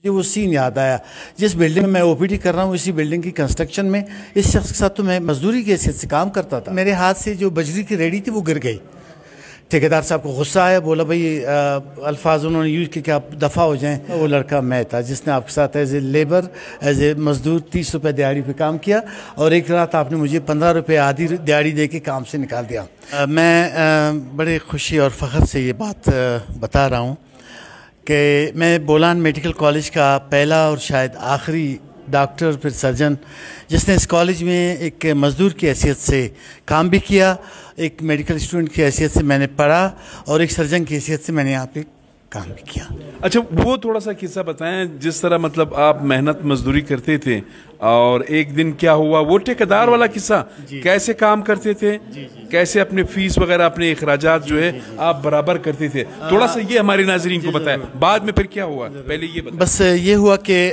مجھے وہ سین یاد آیا جس بلڈنگ میں اوپیڈی کر رہا ہوں اسی بلڈنگ کی کنسٹرکشن میں اس شخص کے ساتھ تو میں مزدوری کی حیثیت سے کام کرتا تھا. میرے ہاتھ سے جو بجری کی ریڑھی تھی وہ گر گئی. ٹھیکیدار صاحب کو غصہ آیا, بولا بھائی الفاظ انہوں نے یوز کیا کہ آپ دفع ہو جائیں. وہ لڑکا میں تھا جس نے آپ کے ساتھ as a labour as a مزدور 30 روپے دیہاڑی پہ کام کیا اور ایک رات آپ نے مجھے 15 روپے آدھی دیہاڑی دے کے کام سے نکال دیا. میں بڑے خوشی اور فخر سے یہ بات بتا رہا ہوں کہ میں بولان میڈیکل کالج کا پہلا اور شاید آخری ڈاکٹر پھر سرجن جس نے اس کالج میں ایک مزدور کی حیثیت سے کام بھی کیا, ایک میڈیکل اسٹوڈنٹ کی حیثیت سے میں نے پڑھا اور ایک سرجن کی حیثیت سے میں نے یہاں پہ کام بھی کیا. اچھا, وہ تھوڑا سا قصہ بتائیں جس طرح مطلب آپ محنت مزدوری کرتے تھے اور ایک دن کیا ہوا, وہ ٹھیکیدار والا قصہ, کیسے کام کرتے تھے, کیسے اپنے فیس وغیرہ اپنے اخراجات جو ہے آپ برابر کرتے تھے, تھوڑا سا یہ ہمارے ناظرین کو بتائیں. بعد میں پھر کیا ہوا, پہلے یہ بتائیں. بس یہ ہوا کہ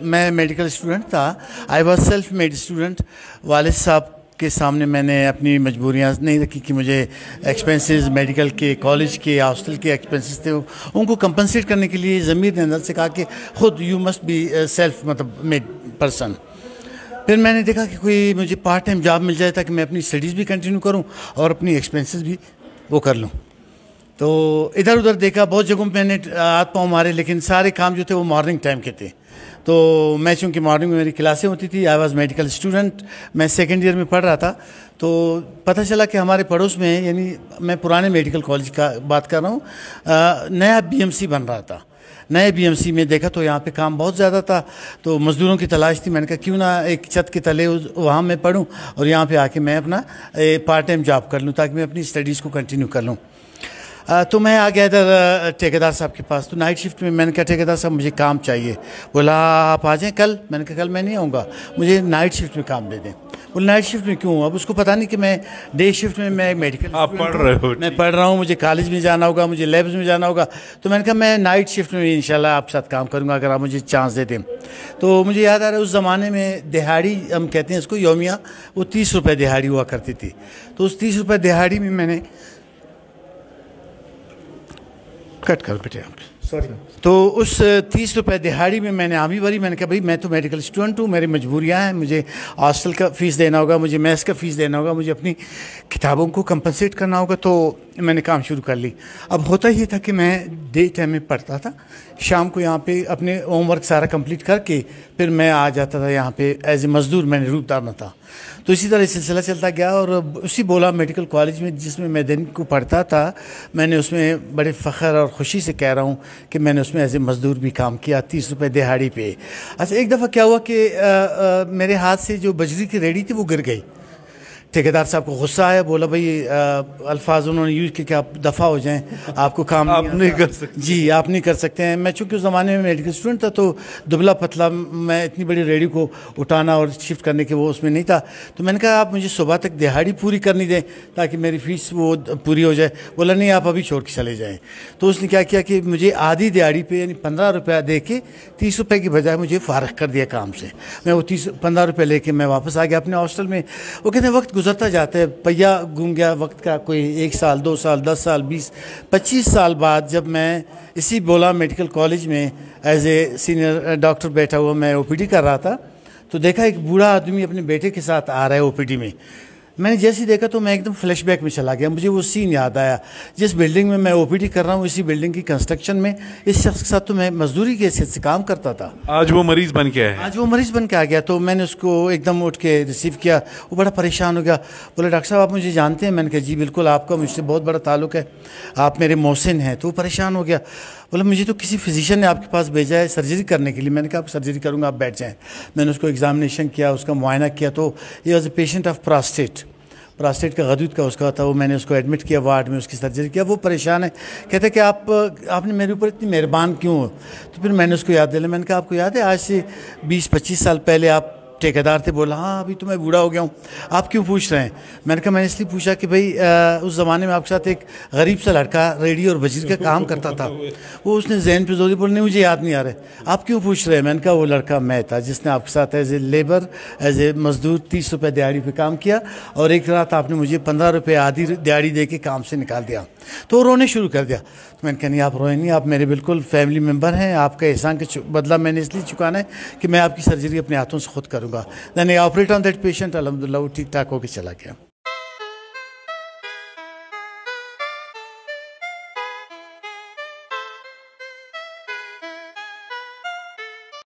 میں میڈیکل اسٹوڈنٹ تھا, I was self made student. والد صاحب کے سامنے میں نے اپنی مجبوریاں نہیں رکھی کہ مجھے ایکسپینسز میڈیکل کے, کالج کے, ہاسٹل کے ایکسپینسز تھے, ان کو کمپنسیٹ کرنے کے لیے ضمیر نے اندر سے کہا کہ خود یو مسٹ بی سیلف مطلب میڈ پرسن. پھر میں نے دیکھا کہ کوئی مجھے پارٹ ٹائم جاب مل جائے تاکہ میں اپنی اسٹڈیز بھی کنٹینیو کروں اور اپنی ایکسپینسز بھی وہ کر لوں. تو ادھر ادھر دیکھا, بہت جگہوں میں نے ہاتھ پاؤں مارے, لیکن سارے کام جو تھے وہ مارننگ ٹائم کے تھے. تو میں چونکہ مارننگ میں میری کلاسیں ہوتی تھی, آئی واز میڈیکل اسٹوڈنٹ, میں سیکنڈ ایئر میں پڑھ رہا تھا. تو پتہ چلا کہ ہمارے پڑوس میں, یعنی میں پرانے میڈیکل کالج کا بات کر رہا ہوں, نیا بی ایم سی بن رہا تھا. نئے بی ایم سی میں دیکھا تو یہاں پہ کام بہت زیادہ تھا, تو مزدوروں کی تلاش تھی. میں نے کہا کیوں نہ ایک چھت کے تلے وہاں میں پڑھوں اور یہاں پہ آ کے میں اپنا پارٹ ٹائم جاب کر لوں تاکہ میں اپنی اسٹڈیز کو کنٹینیو کر لوں. تو میں آ گیا ادھر ٹھیکیدار صاحب کے پاس. تو نائٹ شفٹ میں نے کہا ٹھیکیدار صاحب مجھے کام چاہیے. بولا آپ آ جائیں کل. میں نے کہا کل میں نہیں آؤں گا, مجھے نائٹ شفٹ میں کام دے دیں. بولا نائٹ شفٹ میں کیوں؟ اب اس کو پتہ نہیں کہ میں ڈے شفٹ میں میڈیکل آپ پڑھ رہے ہو, میں پڑھ رہا ہوں, مجھے کالج میں جانا ہوگا, مجھے لیبز میں جانا ہوگا. تو میں نے کہا میں نائٹ شفٹ میں انشاءاللہ آپ ساتھ کام کروں گا اگر آپ مجھے چانس دے دیں. تو مجھے یاد آ رہا ہے اس زمانے میں دیہاڑی ہم کہتے ہیں اس کو یومیہ, وہ 30 روپے دیہاڑی ہوا کرتی تھی. تو اس 30 روپے دیہاڑی میں نے کٹ کر بیٹے آپ سوری. تو اس 30 روپے دیہاڑی میں نے آمی بھری. میں نے کہا بھائی میں تو میڈیکل اسٹوڈنٹ ہوں, میری مجبوریاں ہیں, مجھے ہاسٹل کا فیس دینا ہوگا, مجھے میس کا فیس دینا ہوگا, مجھے اپنی کتابوں کو کمپنسیٹ کرنا ہوگا. تو میں نے کام شروع کر لی. اب ہوتا یہ تھا کہ میں ڈے ٹائم میں پڑھتا تھا, شام کو یہاں پہ اپنے ہوم ورک سارا کمپلیٹ کر کے پھر میں آ جاتا تھا یہاں پہ ایز اے مزدور. میں نے روپ ڈالنا تھا. تو اسی طرح سلسلہ چلتا گیا اور اسی بولا میڈیکل کالج میں جس میں دن کو پڑھتا تھا, میں نے اس میں بڑے فخر اور خوشی سے کہہ رہا ہوں کہ میں نے اس میں ایز اے مزدور بھی کام کیا 30 روپے دیہاڑی پہ. اچھا, ایک دفعہ کیا ہوا کہ میرے ہاتھ سے جو بجری کی ریڑھی تھی وہ گر گئی. ٹھیکیدار صاحب کو غصہ آیا, بولا بھائی الفاظ انہوں نے یوز کیا کہ آپ دفع ہو جائیں, آپ کو کام نہیں کر سکتے. جی آپ نہیں کر سکتے ہیں. میں چونکہ اس زمانے میں میڈیکل اسٹوڈنٹ تھا تو دبلا پتلا, میں اتنی بڑی ریڑھی کو اٹھانا اور شفٹ کرنے کے وہ اس میں نہیں تھا. تو میں نے کہا آپ مجھے صبح تک دیہاڑی پوری کرنی دیں تاکہ میری فیس وہ پوری ہو جائے. بولا نہیں آپ ابھی چھوڑ کے چلے جائیں. تو اس نے کیا کیا کہ مجھے آدھی دیہاڑی پہ یعنی 15 روپیہ دے کے 30 روپے کی بجائے مجھے فارغ کر دیا کام سے. میں وہ 15 روپے لے کے میں واپس آ گیا اپنے ہاسٹل میں. وہ کہتے ہیں وقت گزرتا جاتا ہے, پہیا گھوم گیا وقت کا, کوئی 1 سال 2 سال 10 سال 20 25 سال بعد جب میں اسی بولا میڈیکل کالج میں ایز اے سینئر ڈاکٹر بیٹھا ہوا میں او پی ڈی کر رہا تھا, تو دیکھا ایک بوڑھا آدمی اپنے بیٹے کے ساتھ آ رہا ہے او پی ڈی میں. میں نے جیسے دیکھا تو میں ایک دم فلیش بیک میں چلا گیا. مجھے وہ سین یاد آیا جس بلڈنگ میں او پی ڈی کر رہا ہوں اسی بلڈنگ کی کنسٹرکشن میں اس شخص کے ساتھ تو میں مزدوری کی حیثیت سے کام کرتا تھا. آج وہ مریض بن کے آیا, آج وہ مریض بن کے آ گیا. تو میں نے اس کو ایک دم اٹھ کے ریسیو کیا. وہ بڑا پریشان ہو گیا, بولا ڈاکٹر صاحب آپ مجھے جانتے ہیں؟ میں نے کہا جی بالکل, آپ کا مجھ سے بہت بڑا تعلق ہے, آپ میرے محسن ہیں. تو وہ پریشان ہو گیا, بولا مجھے تو کسی فزیشین نے آپ کے پاس بھیجا ہے سرجری کرنے کے لیے. میں نے کہا آپ سرجری کروں گا, آپ بیٹھ جائیں. میں نے اس کو ایگزامینیشن کیا, اس کا معائنہ کیا. تو یہ was a patient of prostate کا غدود کا اس کا تھا. وہ میں نے اس کو ایڈمٹ کیا وارڈ میں, اس کی سرجری کیا. وہ پریشان ہے, کہتے کہ آپ نے میرے اوپر اتنی مہربان کیوں ہو؟ تو پھر میں نے اس کو یاد دلایا. میں نے کہا آپ کو یاد ہے آج سے 20-25 سال پہلے آپ ٹھیکیدار تھے؟ بولا ہاں ابھی تو میں بوڑھا ہو گیا ہوں. آپ کیوں پوچھ رہے ہیں؟ میں نے کہا میں نے اس لیے پوچھا کہ بھائی اس زمانے میں آپ کے ساتھ ایک غریب سا لڑکا ریڈی اور بجری کا کام کرتا تھا. وہ اس نے ذہن پہ زور دی, بولنے مجھے یاد نہیں آ رہا ہے, آپ کیوں پوچھ رہے ہیں؟ میں نے کہا وہ لڑکا میں تھا جس نے آپ کے ساتھ as a labour as a مزدور 30 روپے دیہاڑی پہ کام کیا اور ایک رات آپ نے مجھے 15 روپے آدھی دیہاڑی دے کے کام سے نکال دیا. تو وہ رونے شروع کر دیا. تو میں نے کہا نہیں آپ روئیں نہیں, آپ میرے بالکل فیملی ممبر ہیں, آپ کا احسان کا بدلہ میں نے اس لیے چکانا ہے کہ میں آپ کی سرجری اپنے ہاتھوں سے خود کروں گا. دین آئی آپریٹ آن دیٹ پیشنٹ, الحمدللہ وہ ٹھیک ٹھاک ہو کے چلا گیا.